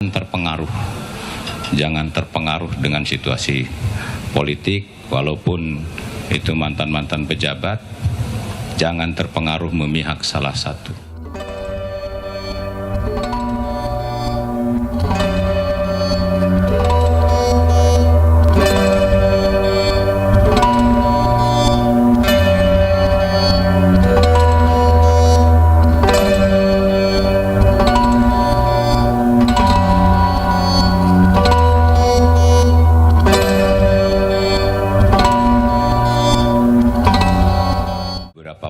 terpengaruh. Jangan terpengaruh dengan situasi politik, walaupun itu mantan-mantan pejabat, jangan terpengaruh memihak salah satu.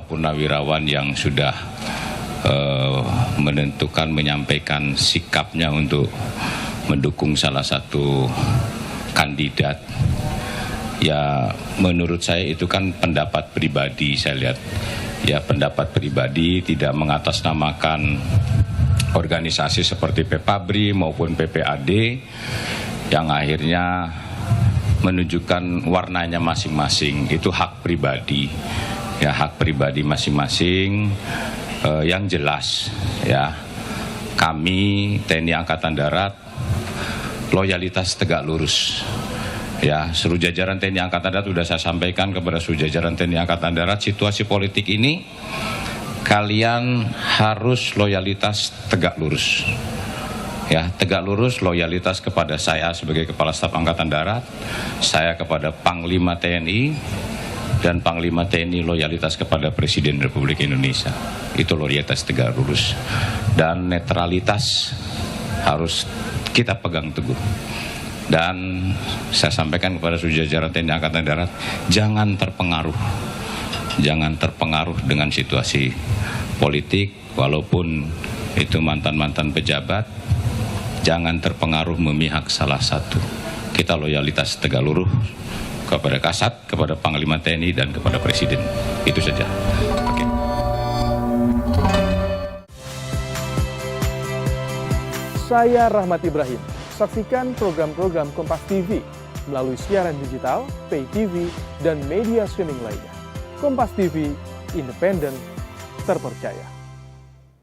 Purnawirawan yang sudah menentukan, menyampaikan sikapnya untuk mendukung salah satu kandidat. Ya, menurut saya itu kan pendapat pribadi, saya lihat. Ya, pendapat pribadi, tidak mengatasnamakan organisasi seperti PPABRI maupun PPAD yang akhirnya menunjukkan warnanya masing-masing. Itu hak pribadi. Ya, hak pribadi masing-masing. Yang jelas, ya, kami TNI Angkatan Darat loyalitas tegak lurus. Ya, seluruh jajaran TNI Angkatan Darat sudah saya sampaikan kepada seluruh jajaran TNI Angkatan Darat, situasi politik ini kalian harus loyalitas tegak lurus. Ya, tegak lurus loyalitas kepada saya sebagai Kepala Staf Angkatan Darat, saya kepada Panglima TNI, dan Panglima TNI loyalitas kepada Presiden Republik Indonesia. Itu loyalitas tegak lurus. Dan netralitas harus kita pegang teguh. Dan saya sampaikan kepada seluruh jajaran TNI Angkatan Darat, jangan terpengaruh. Jangan terpengaruh dengan situasi politik, walaupun itu mantan-mantan pejabat, jangan terpengaruh memihak salah satu. Kita loyalitas tegak lurus kepada Kasat, kepada Panglima TNI, dan kepada Presiden. Itu saja. Oke. Saya Rahmat Ibrahim. Saksikan program-program Kompas TV melalui siaran digital, pay TV, dan media streaming lainnya. Kompas TV, independen, terpercaya.